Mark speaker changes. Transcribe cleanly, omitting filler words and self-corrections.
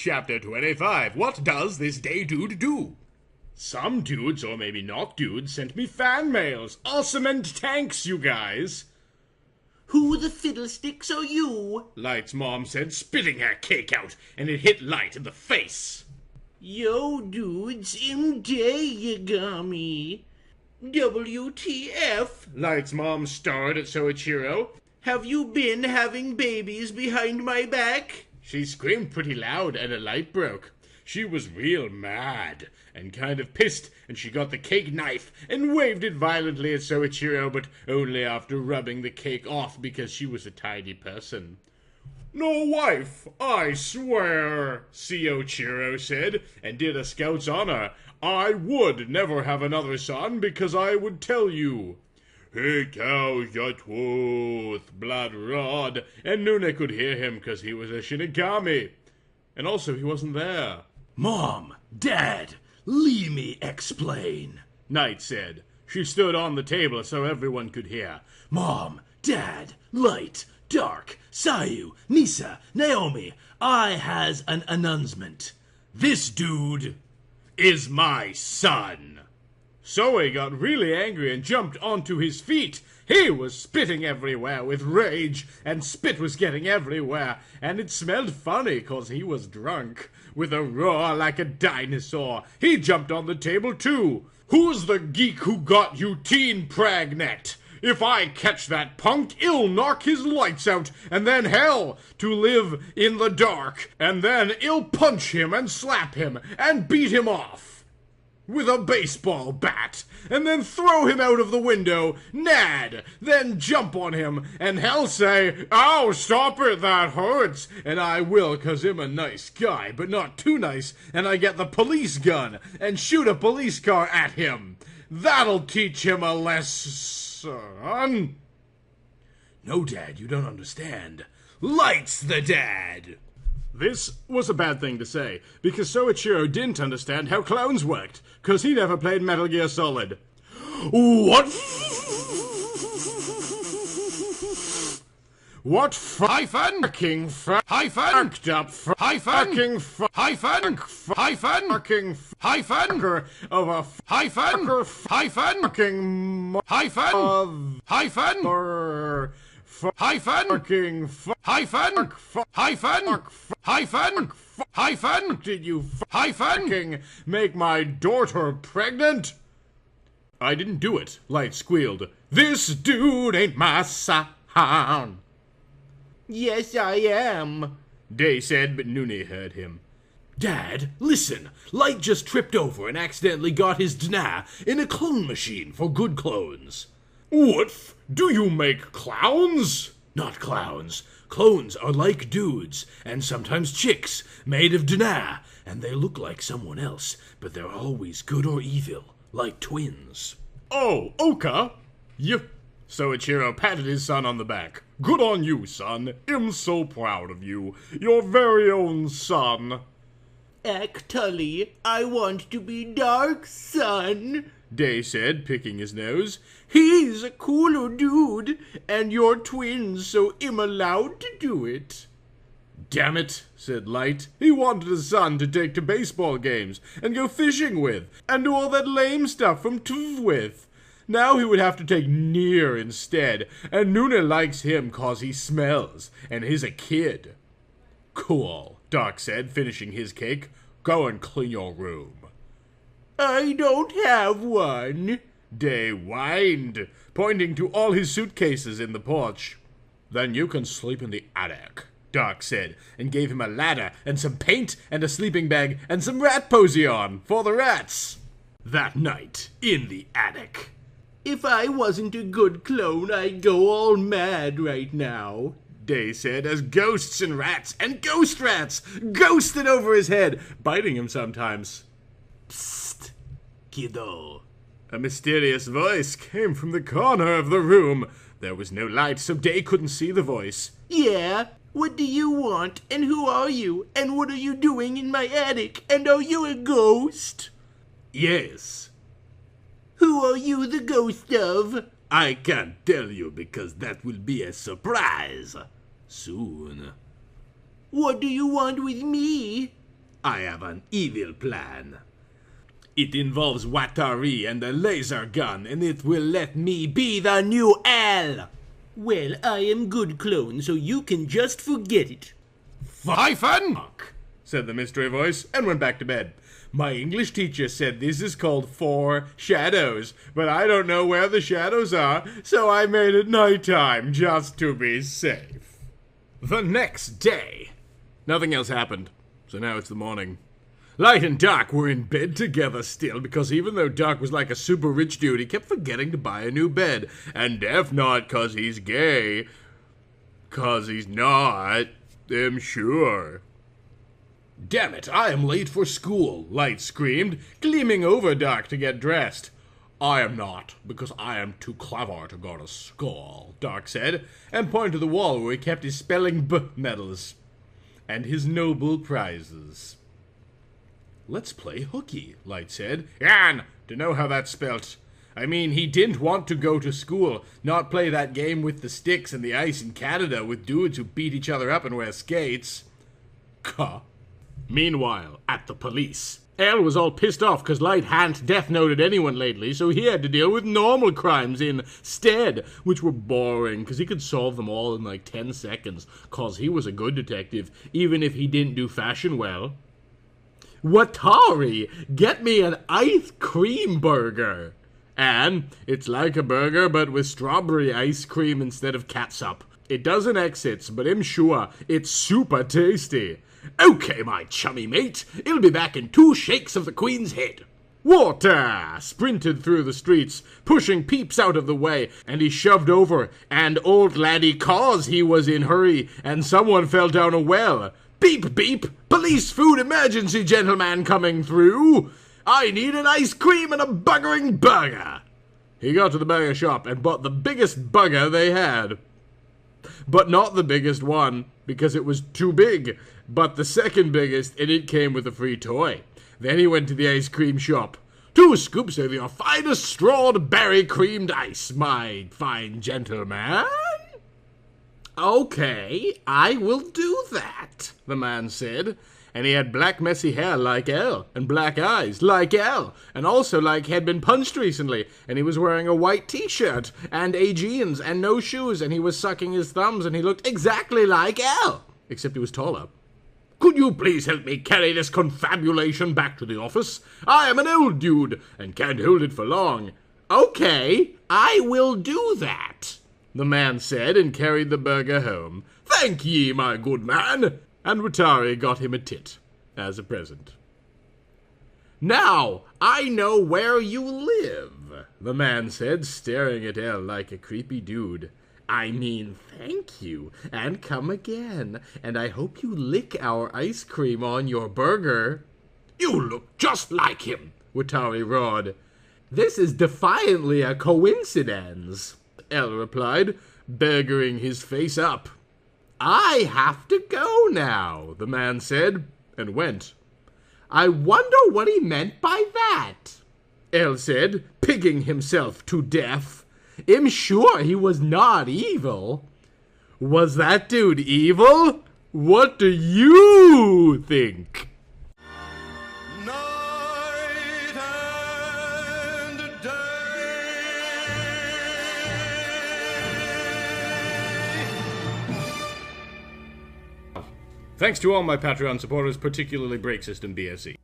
Speaker 1: Chapter 25. What does this day dude do? Some dudes, or maybe not dudes, sent me fan mails. Awesome and tanks, you guys.
Speaker 2: Who the fiddlesticks are you?
Speaker 1: Light's mom said, spitting her cake out, and it hit Light in the face.
Speaker 2: Yo, dudes, MJ Yagami. WTF?
Speaker 1: Light's mom starred at Soichiro.
Speaker 2: Have you been having babies behind my back?
Speaker 1: She screamed pretty loud, and a light broke. She was real mad, and kind of pissed, and she got the cake knife and waved it violently at Soichiro, but only after rubbing the cake off because she was a tiny person. No wife, I swear, Soichiro said, and did a scout's honor. I would never have another son because I would tell you. He tells the truth, Blood Rod, and Nune could hear him because he was a Shinigami. And also, he wasn't there.
Speaker 3: Mom, Dad, leave me explain,
Speaker 1: Night said. She stood on the table so everyone could hear.
Speaker 3: Mom, Dad, Light, Dark, Sayu, Nisa, Naomi, I has an announcement. This dude
Speaker 1: is my son. Zoe got really angry and jumped onto his feet. He was spitting everywhere with rage, and spit was getting everywhere, and it smelled funny 'cause he was drunk. With a roar like a dinosaur, he jumped on the table too. Who's the geek who got you teen pregnant? If I catch that punk, I'll knock his lights out, and then hell, to live in the dark, and then I'll punch him and slap him and beat him off with a baseball bat, and then throw him out of the window, Nad, then jump on him, and hell say, "Ow, stop it, that hurts," and I will, 'cause I'm a nice guy, but not too nice, and I get the police gun, and shoot a police car at him. That'll teach him a lesson.
Speaker 3: No, Dad, you don't understand. Light's the dad.
Speaker 1: This was a bad thing to say, because Soichiro didn't understand how clowns worked, 'cause he never played Metal Gear Solid. What fucking fucked up fucking hyphen of a hyphen fucking hyphen did you fucking make my daughter pregnant? I didn't do it, Light squealed. This dude ain't my son.
Speaker 2: Yes, I am,
Speaker 1: Day said, but Nune heard him.
Speaker 3: Dad, listen. Light just tripped over and accidentally got his dna in a clone machine for good clones.
Speaker 1: What? Do you make clowns?
Speaker 3: Not clowns. Clones are like dudes, and sometimes chicks, made of dna, and they look like someone else, but they're always good or evil, like twins.
Speaker 1: Oh, Oka? Yep. Soichiro patted his son on the back. Good on you, son. I'm so proud of you. Your very own son.
Speaker 2: Actually, I want to be Dark Son,
Speaker 1: Day said, picking his nose.
Speaker 2: He's a cooler dude, and you're twins, so I'm allowed to do it.
Speaker 1: Damn it, said Light. He wanted a son to take to baseball games, and go fishing with, and do all that lame stuff from TV with. Now he would have to take Nier instead, and Nune likes him 'cause he smells, and he's a kid. Cool, Dark said, finishing his cake. Go and clean your room.
Speaker 2: I don't have one,
Speaker 1: Day whined, pointing to all his suitcases in the porch. Then you can sleep in the attic, Dark said, and gave him a ladder and some paint and a sleeping bag and some rat posy on for the rats. That night, in the attic.
Speaker 2: If I wasn't a good clone, I'd go all mad right now,
Speaker 1: Day said, as ghosts and rats and ghost rats ghosted over his head, biting him sometimes.
Speaker 3: Psst, kiddo.
Speaker 1: A mysterious voice came from the corner of the room. There was no light, so Day couldn't see the voice.
Speaker 2: Yeah? What do you want? And who are you? And what are you doing in my attic? And are you a ghost?
Speaker 1: Yes.
Speaker 2: Who are you the ghost of?
Speaker 3: I can't tell you because that will be a surprise. Soon.
Speaker 2: What do you want with me?
Speaker 1: I have an evil plan. It involves Watari and a laser gun, and it will let me be the new L.
Speaker 2: Well, I am good clone, so you can just forget it.
Speaker 1: Pfeifen! Said the mystery voice, and went back to bed. My English teacher said this is called 4 shadows, but I don't know where the shadows are, so I made it nighttime just to be safe. The next day, nothing else happened, so now it's the morning. Light and Dark were in bed together still, because even though Dark was like a super rich dude, he kept forgetting to buy a new bed. And def not 'cause he's gay. 'Cause he's not, I'm sure. Damn it, I am late for school, Light screamed, gleaming over Dark to get dressed. I am not, because I am too clever to go to school, Dark said, and pointed to the wall where he kept his spelling B medals and his noble prizes. Let's play hooky, Light said. Yan, to know how that's spelt. I mean, he didn't want to go to school, not play that game with the sticks and the ice in Canada with dudes who beat each other up and wear skates. Cuh. Meanwhile, at the police, L was all pissed off because Light hadn't death noted anyone lately, so he had to deal with normal crimes instead, which were boring because he could solve them all in like 10 seconds, cause he was a good detective, even if he didn't do fashion well. Watari, get me an ice cream burger. And it's like a burger, but with strawberry ice cream instead of catsup. It doesn't exits, but I'm sure it's super tasty. Okay, my chummy mate, it'll be back in 2 shakes of the Queen's head. Water sprinted through the streets, pushing Peeps out of the way, and he shoved over, and old laddie cause he was in hurry, and someone fell down a well. Beep, beep, police food emergency gentleman coming through. I need an ice cream and a buggering burger. He got to the burger shop and bought the biggest burger they had. But not the biggest one, because it was too big, but the second biggest, and it came with a free toy. Then he went to the ice cream shop. 2 scoops of your finest strawberry creamed ice, my fine gentleman. Okay, I will do that, the man said. And he had black messy hair like Elle, and black eyes like Elle, and also like he'd been punched recently, and he was wearing a white t-shirt, and jeans, and no shoes, and he was sucking his thumbs, and he looked exactly like Elle, except he was taller. Could you please help me carry this confabulation back to the office? I am an old dude, and can't hold it for long. Okay, I will do that, the man said, and carried the burger home. Thank ye, my good man. And Watari got him a tit as a present. Now, I know where you live, the man said, staring at Elle like a creepy dude. I mean, thank you, and come again, and I hope you lick our ice cream on your burger. You look just like him, Watari roared. This is defiantly a coincidence, Elle replied, burgering his face up. I have to go now, the man said, and went. I wonder what he meant by that, Elle said, pigging himself to death. I'm sure he was not evil. Was that dude evil? What do you think? Night and day. Thanks to all my Patreon supporters, particularly Break System BSE.